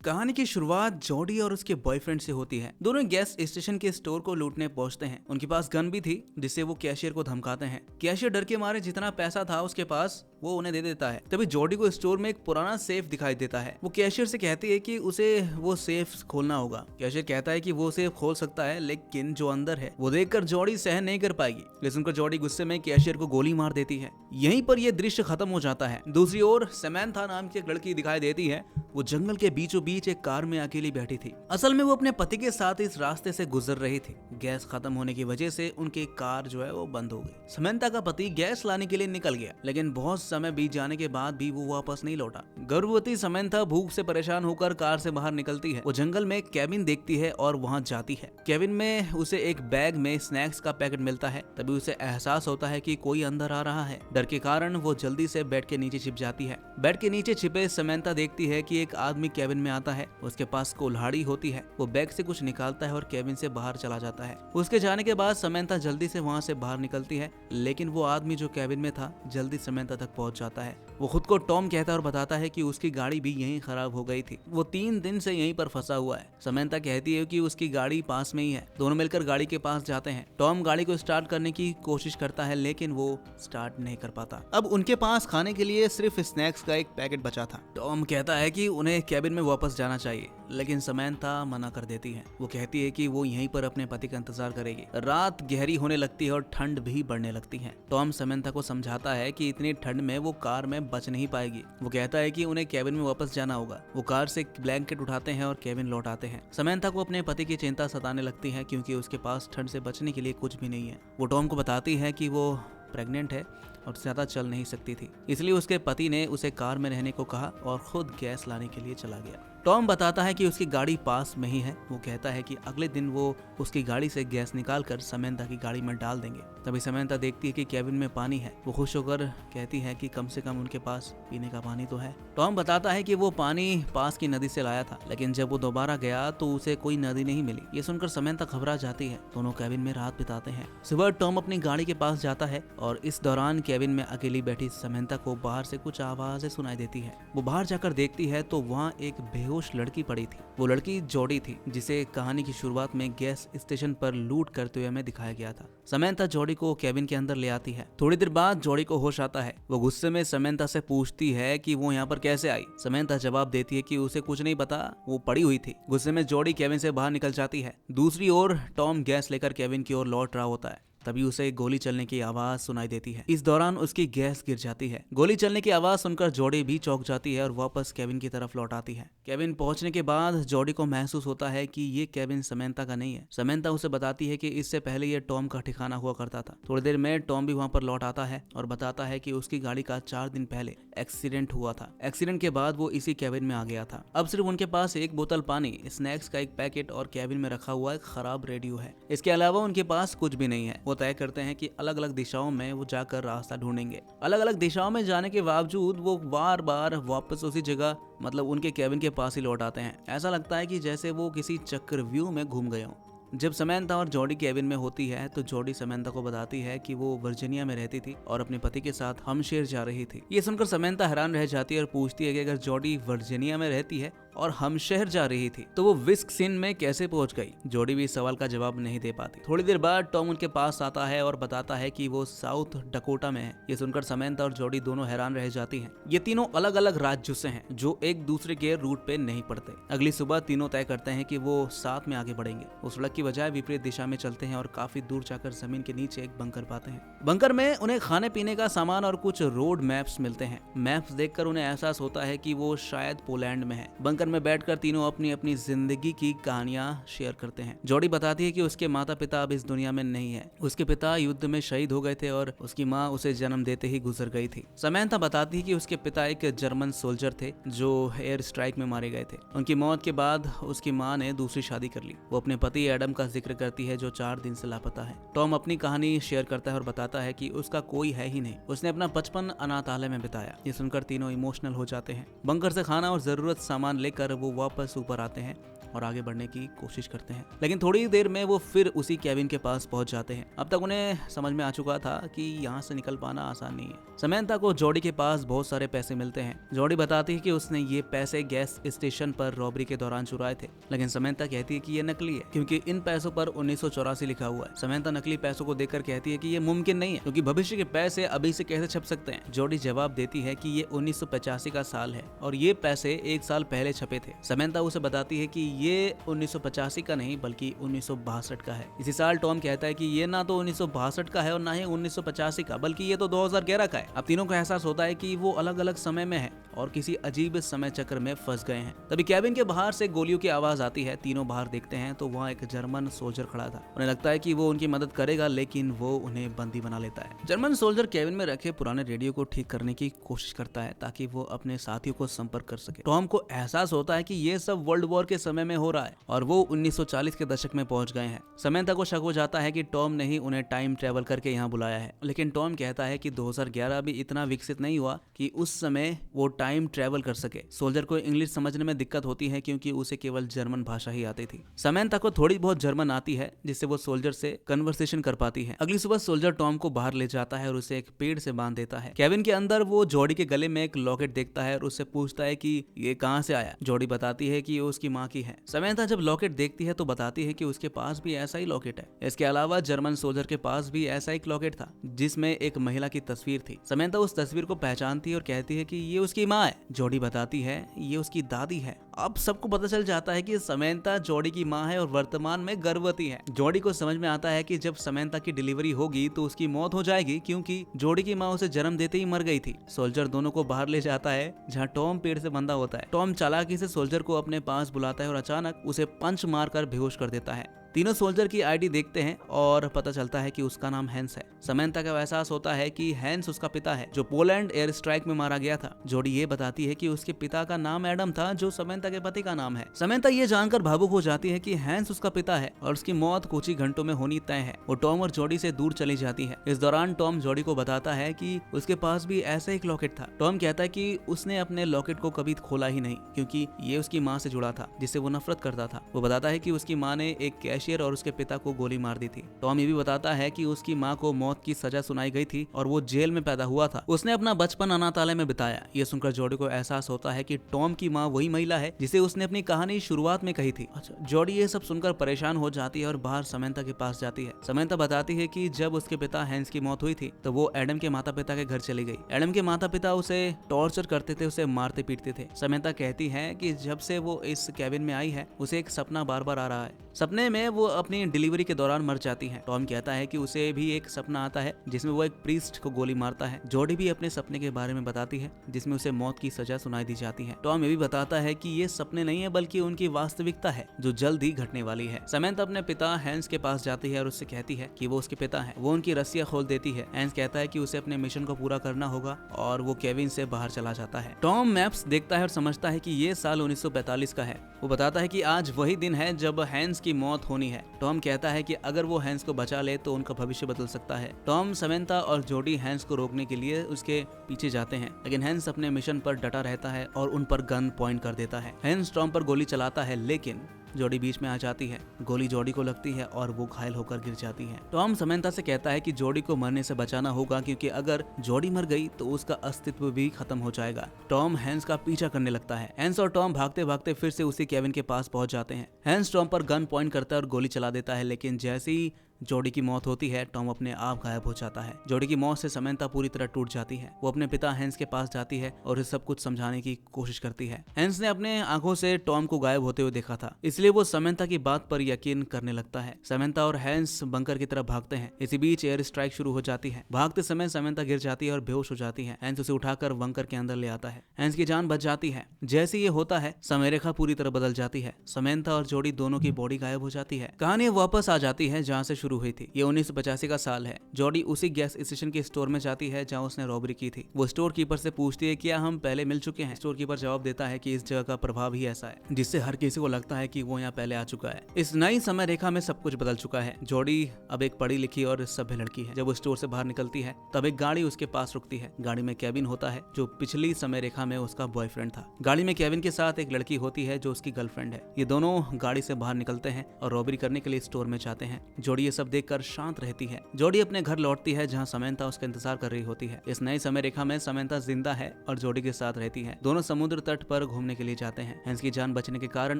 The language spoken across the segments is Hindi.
कहानी की शुरुआत जॉडी और उसके बॉयफ्रेंड से होती है। दोनों गैस स्टेशन के स्टोर को लूटने पहुंचते हैं। उनके पास गन भी थी जिससे वो कैशियर को धमकाते हैं। कैशियर डर के मारे जितना पैसा था उसके पास वो उन्हें दे देता है। तभी जॉडी को स्टोर में एक पुराना सेफ दिखाई देता है। वो कैशियर से कहती है कि उसे वो सेफ खोलना होगा। कैशियर कहता है कि वो सेफ खोल सकता है लेकिन जो अंदर है वो देखकर जॉडी सहन नहीं कर पाएगी। ये सुनकर जॉडी गुस्से में कैशियर को गोली मार देती है। यहीं पर यह दृश्य खत्म हो जाता है। दूसरी ओर समंथा नाम की एक लड़की दिखाई देती है। वो जंगल के बीचों बीच एक कार में अकेली बैठी थी। असल में वो अपने पति के साथ इस रास्ते से गुजर रही थी। गैस खत्म होने की वजह से उनकी कार जो है वो बंद हो गई। समंथा का पति गैस लाने के लिए निकल गया लेकिन बहुत समय बीत जाने के बाद भी वो वापस नहीं लौटा। गर्भवती समंथा भूख से परेशान होकर कार से बाहर निकलती है। वो जंगल में एक कैबिन देखती है और वहाँ जाती है। कैबिन में उसे एक बैग में स्नैक्स का पैकेट मिलता है। तभी उसे एहसास होता है कि कोई अंदर आ रहा है। डर के कारण वो जल्दी से बेड के नीचे छिप जाती है। बेड के नीचे छिपे समंथा देखती है कि एक आदमी कैबिन में आता है। उसके पास कुल्हाड़ी होती है। वो बैग से कुछ निकालता है और कैबिन से बाहर चला जाता है। उसके जाने के बाद समंथा जल्दी से वहाँ से बाहर निकलती है लेकिन वो आदमी जो कैबिन में था जल्दी समंथा तक पहुँच जाता है। वो खुद को टॉम कहता है और बताता है कि उसकी गाड़ी भी यहीं खराब हो गई थी। वो 3 दिन से यहीं पर फंसा हुआ है। समंथा कहती है कि उसकी गाड़ी पास में ही है। दोनों मिलकर गाड़ी के पास जाते हैं। टॉम गाड़ी को स्टार्ट करने की कोशिश करता है लेकिन वो स्टार्ट नहीं कर पाता। अब उनके पास खाने के लिए सिर्फ स्नैक्स का एक पैकेट बचा था। टॉम कहता है कि उन्हें कैबिन में वापस जाना चाहिए लेकिन समंथा मना कर देती है। वो कहती है कि वो यहीं पर अपने पति का इंतजार करेगी। रात गहरी होने लगती है और ठंड भी बढ़ने लगती है। टॉम समंथा को समझाता है कि इतनी ठंड में वो कार में बच नहीं पाएगी। वो कहता है कि उन्हें कैबिन में वापस जाना होगा। वो कार से ब्लैंकेट उठाते हैं और कैबिन लौट आते हैं। समंथा को अपने पति की चिंता सताने लगती है क्योंकि उसके पास ठंड से बचने के लिए कुछ भी नहीं है। वो टॉम को बताती है कि वो प्रेग्नेंट है और ज्यादा चल नहीं सकती थी, इसलिए उसके पति ने उसे कार में रहने को कहा और खुद गैस लाने के लिए चला गया। टॉम बताता है कि उसकी गाड़ी पास में ही है। वो कहता है कि अगले दिन वो उसकी गाड़ी से गैस निकालकर समंथा की गाड़ी में डाल देंगे। तभी समंथा देखती है कि कैबिन में पानी है। वो खुश होकर कहती है कि कम से कम उनके पास पीने का पानी तो है। टॉम बताता है कि वो पानी पास की नदी से लाया था लेकिन जब वो दोबारा गया तो उसे कोई नदी नहीं मिली। ये सुनकर समंथा घबरा जाती है। दोनों कैबिन में रात बिताते हैं। सुबह टॉम अपनी गाड़ी के पास जाता है और इस दौरान कैबिन में अकेली बैठी समंथा को बाहर से कुछ आवाजें सुनाई देती है। वो बाहर जाकर देखती है तो वहाँ एक बेहोश लड़की पड़ी थी। वो लड़की जॉडी थी जिसे कहानी की शुरुआत में गैस स्टेशन पर लूट करते हुए हमें दिखाया गया था। समंथा जॉडी को कैबिन के अंदर ले आती है। थोड़ी देर बाद जॉडी को होश आता है। वो गुस्से में समंथा से पूछती है कि वो यहाँ पर कैसे आई। समंथा जवाब देती है कि उसे कुछ नहीं पता, वो पड़ी हुई थी। गुस्से में जॉडी कैबिन से बाहर निकल जाती है। दूसरी ओर टॉम गैस लेकर कैबिन की ओर लौट रहा होता है। तभी उसे गोली चलने की आवाज सुनाई देती है। इस दौरान उसकी गैस गिर जाती है। गोली चलने की आवाज सुनकर जॉडी भी चौंक जाती है और वापस कैबिन की तरफ लौट आती है। कैबिन पहुंचने के बाद जॉडी को महसूस होता है कि ये कैबिन समंथा का नहीं है। समंथा उसे बताती है कि इससे पहले ये टॉम का ठिकाना हुआ करता था। थोड़ी देर में टॉम भी वहां पर लौट आता है और बताता है कि उसकी गाड़ी का 4 दिन पहले एक्सीडेंट हुआ था। एक्सीडेंट के बाद वो इसी कैबिन में आ गया था। अब सिर्फ उनके पास एक बोतल पानी, स्नैक्स का एक पैकेट और कैबिन में रखा हुआ एक खराब रेडियो है। इसके अलावा उनके पास कुछ भी नहीं है। वो तय करते हैं कि अलग अलग दिशाओं में वो जाकर रास्ता ढूंढेंगे। अलग अलग दिशाओं में जाने के बावजूद वो बार बार वापस उसी जगह मतलब उनके कैबिन के पास ही लौट आते हैं। ऐसा लगता है कि जैसे वो किसी चक्रव्यूह में घूम गए हों। जब समंथा और जॉडी कैबिन में होती है तो जॉडी समंथा को बताती है कि वो वर्जीनिया में रहती थी और अपने पति के साथ हमशेर जा रही थी। ये सुनकर समंथा हैरान रह जाती है और पूछती है कि अगर जॉडी वर्जीनिया में रहती है और हमशहर जा रही थी तो वो विस्कॉन्सिन में कैसे पहुंच गई। जॉडी भी इस सवाल का जवाब नहीं दे पाती। थोड़ी देर बाद टॉम उनके पास आता है और बताता है कि वो साउथ डकोटा में है। ये सुनकर समंथा और जॉडी दोनों हैरान रह जाती हैं। ये तीनों अलग अलग राज्यों से हैं जो एक दूसरे के रूट पे नहीं पड़ते। अगली सुबह तीनों तय करते हैं कि वो साथ में आगे बढ़ेंगे। वो सड़क की बजाय विपरीत दिशा में चलते हैं और काफी दूर जाकर जमीन के नीचे एक बंकर पाते हैं। बंकर में उन्हें खाने पीने का सामान और कुछ रोड मैप्स मिलते हैं। मैप्स देखकर उन्हें एहसास होता है कि वो शायद पोलैंड में है। बंकर में बैठकर तीनों अपनी अपनी जिंदगी की कहानियां शेयर करते हैं। जॉडी बताती है कि उसके माता पिता अब इस दुनिया में नहीं है। उसके पिता युद्ध में शहीद हो गए थे और उसकी माँ उसे जन्म देते ही गुजर गई थी। समंथा बताती है कि उसके पिता एक जर्मन सोल्जर थे जो एयर स्ट्राइक में मारे गए थे। उनकी मौत के बाद उसकी माँ ने दूसरी शादी कर ली। वो अपने पति एडम का जिक्र करती है जो 4 दिन से लापता है। टॉम अपनी कहानी शेयर करता है और बताता है कि उसका कोई है ही नहीं। उसने अपना बचपन अनाथालय में बिताया। ये सुनकर तीनों इमोशनल हो जाते हैं। बंकर से खाना और जरूरत सामान लेकर वो वापस ऊपर आते हैं और आगे बढ़ने की कोशिश करते हैं, लेकिन थोड़ी देर में वो फिर उसी केविन के पास पहुंच जाते हैं। अब तक उन्हें समझ में आ चुका था कि यहाँ से निकल पाना आसान नहीं है। समंथा को जॉडी के पास बहुत सारे पैसे मिलते हैं। जॉडी बताती है कि उसने ये पैसे गैस स्टेशन पर रॉबरी के दौरान चुराए थे, लेकिन समंथा कहती है कि ये नकली है क्योंकि इन पैसों पर 1984 लिखा हुआ है। समंथा नकली पैसों को देखकर कहती है कि ये मुमकिन नहीं है क्योंकि भविष्य के पैसे अभी से कैसे छप सकते हैं। जॉडी जवाब देती है कि ये 1985 का साल है और ये पैसे एक साल पहले छपे थे। समंथा उसे बताती है कि ये 1985 का नहीं बल्कि 1962 का है। इसी साल टॉम कहता है कि ये ना तो 1962 का है और ना ही 1985 का, बल्कि ये तो 2011 का है। अब तीनों को एहसास होता है कि वो अलग अलग समय में है और किसी अजीब समय चक्र में फंस गए हैं। तभी केबिन के बाहर से गोलियों की आवाज आती है। तीनों बाहर देखते हैं तो वहाँ एक जर्मन सोल्जर खड़ा था। उन्हें लगता है कि वो उनकी मदद करेगा, लेकिन वो उन्हें बंदी बना लेता है। जर्मन सोल्जर केबिन में रखे पुराने रेडियो को ठीक करने की कोशिश करता है ताकि वो अपने साथियों को संपर्क कर सके। टॉम को एहसास होता है कि ये सब वर्ल्ड वॉर के समय में हो रहा है और वो 1940 के दशक में पहुंच गए हैं। समंथा को शक हो जाता है कि टॉम ने ही उन्हें टाइम ट्रेवल करके यहाँ बुलाया है, लेकिन टॉम कहता है कि 2011 भी इतना विकसित नहीं हुआ कि उस समय वो टाइम ट्रेवल कर सके। सोल्जर को इंग्लिश समझने में दिक्कत होती है क्योंकि उसे केवल जर्मन भाषा ही आती थी। समंथा को थोड़ी बहुत जर्मन आती है जिससे वो सोल्जर से कन्वर्सेशन कर पाती है। अगली सुबह सोल्जर टॉम को बाहर ले जाता है और उसे एक पेड़ से बांध देता है। केबिन के अंदर वो जॉडी के गले में एक लॉकेट देखता है और उससे पूछता है कि ये कहाँ से आया। जॉडी बताती है कि ये उसकी माँ की है। समंथा जब लॉकेट देखती है तो बताती है कि उसके पास भी ऐसा ही लॉकेट है। इसके अलावा जर्मन सोल्जर के पास भी ऐसा एक लॉकेट था जिसमें एक महिला की तस्वीर थी। समंथा उस तस्वीर को पहचानती है और कहती है कि ये उसकी माँ है। जॉडी बताती है ये उसकी दादी है। अब सबको पता चल जाता है कि समंथा जॉडी की माँ है और वर्तमान में गर्भवती है। जॉडी को समझ में आता है कि जब समंथा की डिलीवरी होगी तो उसकी मौत हो जाएगी क्योंकि जॉडी की माँ उसे जन्म देते ही मर गई थी। सोल्जर दोनों को बाहर ले जाता है जहाँ टॉम पेड़ से बंधा होता है। टॉम चालाकी से सोल्जर को अपने पास बुलाता है और अचानक उसे पंच मारकर बेहोश कर देता है। तीनों सोल्जर की आईडी देखते हैं और पता चलता है कि उसका नाम हैंस है। समंथा का एहसास होता है कि हैंस उसका पिता है जो पोलैंड एयर स्ट्राइक में मारा गया था। जॉडी ये बताती है कि उसके पिता का नाम एडम था जो समंथा के पति का नाम है। समंथा ये जानकर भावुक हो जाती है कि हैंस उसका पिता है और उसकी मौत कुछ ही घंटों में होनी तय है। वो टॉम और जॉडी से दूर चली जाती है। इस दौरान टॉम जॉडी को बताता है कि उसके पास भी ऐसा एक लॉकेट था। टॉम कहता है कि उसने अपने लॉकेट को कभी खोला ही नहीं क्योंकि ये उसकी माँ से जुड़ा था जिससे वो नफरत करता था। वो बताता है कि उसकी माँ ने एक कैशियर और उसके पिता को गोली मार दी थी। टॉम ये भी बताता है कि उसकी माँ को मौत की सजा सुनाई गई थी और वो जेल में पैदा हुआ था। उसने अपना बचपन अनाथालय में बिताया। ये सुनकर जॉडी को एहसास होता है कि टॉम की माँ वही महिला है जिसे उसने अपनी कहानी शुरुआत में कही थी। अच्छा, जॉडी ये सब सुनकर परेशान हो जाती है और बाहर समंथा के पास जाती है। समंथा बताती है कि जब उसके पिता हैंस की मौत हुई थी तो वो एडम के माता पिता के घर चली गई। एडम के माता पिता उसे टॉर्चर करते थे, उसे मारते पीटते थे। समंथा कहती है कि जब से वो इस कैबिन में आई है उसे एक सपना बार बार आ रहा है। सपने में वो अपनी डिलीवरी के दौरान मर जाती है। टॉम कहता है कि उसे भी एक सपना आता है जिसमें वो एक प्रीस्ट को गोली मारता है। जॉडी भी अपने सपने के बारे में बताती है जिसमें उसे मौत की सजा सुनाई दी जाती है। टॉम ये भी बताता है कि ये सपने नहीं है बल्कि उनकी वास्तविकता है जो जल्द ही घटने वाली है। समंथा अपने पिता हैंस के पास जाती है और उससे कहती है कि वो उसके पिता है। वो उनकी रस्सियां खोल देती है। हैंस कहता है कि उसे अपने मिशन को पूरा करना होगा और वो केबिन से बाहर चला जाता है। टॉम मैप्स देखता है और समझता है कि ये साल 1945 का है। वो बताता है कि आज वही दिन है जब हैंस की मौत होनी है। टॉम कहता है कि अगर वो हैंस को बचा ले तो उनका भविष्य बदल सकता है। टॉम, समंथा और जॉडी हैंस को रोकने के लिए उसके पीछे जाते हैं, लेकिन हैंस अपने मिशन पर डटा रहता है और उन पर गन पॉइंट कर देता है। हैंस टॉम पर गोली चलाता है लेकिन जॉडी बीच में आ जाती है। गोली जॉडी को लगती है और वो घायल होकर गिर जाती है। टॉम समंथा से कहता है कि जॉडी को मरने से बचाना होगा क्योंकि अगर जॉडी मर गई तो उसका अस्तित्व भी खत्म हो जाएगा। टॉम हैंस का पीछा करने लगता है। हैंस और टॉम भागते भागते फिर से उसी केबिन के पास पहुंच जाते हैं। हैंस टॉम पर गन पॉइंट करता है और गोली चला देता है, लेकिन जैसे ही जॉडी की मौत होती है टॉम अपने आप गायब हो जाता है। जॉडी की मौत से समंथा पूरी तरह टूट जाती है। वो अपने पिता हैंस के पास जाती है और उसे सब कुछ समझाने की कोशिश करती है। हैंस ने अपने आंखों से टॉम को गायब होते हुए देखा था, इसलिए वो समंथा की बात पर यकीन करने लगता है। समंथा और हैंस बंकर की तरफ भागते हैं। इसी बीच एयर स्ट्राइक शुरू हो जाती है। भागते समय समंथा गिर जाती है और बेहोश हो जाती है। हैंस उसे उठाकर बंकर के अंदर ले आता है। हैंस की जान बच जाती है। जैसे ये होता है समय रेखा पूरी तरह बदल जाती है। समंथा और जॉडी दोनों की बॉडी गायब हो जाती है। कहानी वापस आ जाती है जहाँ से शुरू हुई थी। ये 1985 का साल है। जॉडी उसी गैस स्टेशन के स्टोर में जाती है जहाँ उसने रॉबरी की थी। वो स्टोर कीपर से पूछती है क्या हम पहले मिल चुके हैं। स्टोर कीपर जवाब देता है कि इस जगह का प्रभाव ही ऐसा है जिससे हर किसी को लगता है कि वो यहाँ पहले आ चुका है। इस नई समय रेखा में सब कुछ बदल चुका है। जॉडी अब एक पढ़ी लिखी और सभ्य लड़की है। जब वो स्टोर से बाहर निकलती है तब एक गाड़ी उसके पास रुकती है। गाड़ी में केविन होता है जो पिछली समय रेखा में उसका बॉयफ्रेंड था। गाड़ी में केविन के साथ एक लड़की होती है जो उसकी गर्लफ्रेंड है। ये दोनों गाड़ी से बाहर निकलते हैं और रॉबरी करने के लिए स्टोर में जाते हैं। जॉडी ये सब देखकर शांत रहती है। जॉडी अपने घर लौटती है जहाँ समंथा उसका इंतजार कर रही होती है। इस नई समय रेखा में समंथा जिंदा है और जॉडी के साथ रहती है। दोनों समुद्र तट पर घूमने के लिए जाते हैं। हैंस की जान बचने के कारण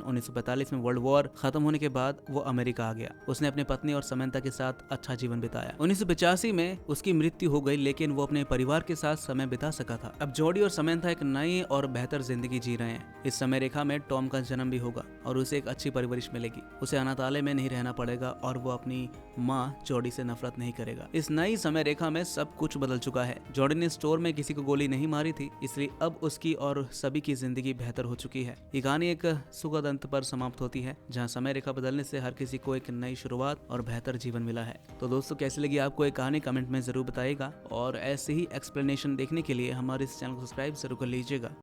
1945 में वर्ल्ड वॉर खत्म होने के बाद वो अमेरिका आ गया। उसने अपनी पत्नी और समंथा के साथ अच्छा जीवन बिताया। 1985 में उसकी मृत्यु हो गई लेकिन वो अपने परिवार के साथ समय बिता सका था। अब जॉडी और समंथा एक नई और बेहतर जिंदगी जी रहे हैं। इस समय रेखा में टॉम का जन्म भी होगा और उसे एक अच्छी परवरिश मिलेगी। उसे अनाथालय में नहीं रहना पड़ेगा और वो अपनी माँ जॉडी से नफरत नहीं करेगा। इस नई समय रेखा में सब कुछ बदल चुका है। जॉडी ने स्टोर में किसी को गोली नहीं मारी थी, इसलिए अब उसकी और सभी की जिंदगी बेहतर हो चुकी है। ये कहानी एक सुखद अंत पर समाप्त होती है जहाँ समय रेखा बदलने से हर किसी को एक नई शुरुआत और बेहतर जीवन मिला है। तो दोस्तों कैसी लगी आपको ये कहानी कमेंट में जरूर बताइएगा और ऐसे ही एक्सप्लेनेशन देखने के लिए हमारे इस चैनल को सब्सक्राइब जरूर कर लीजिएगा।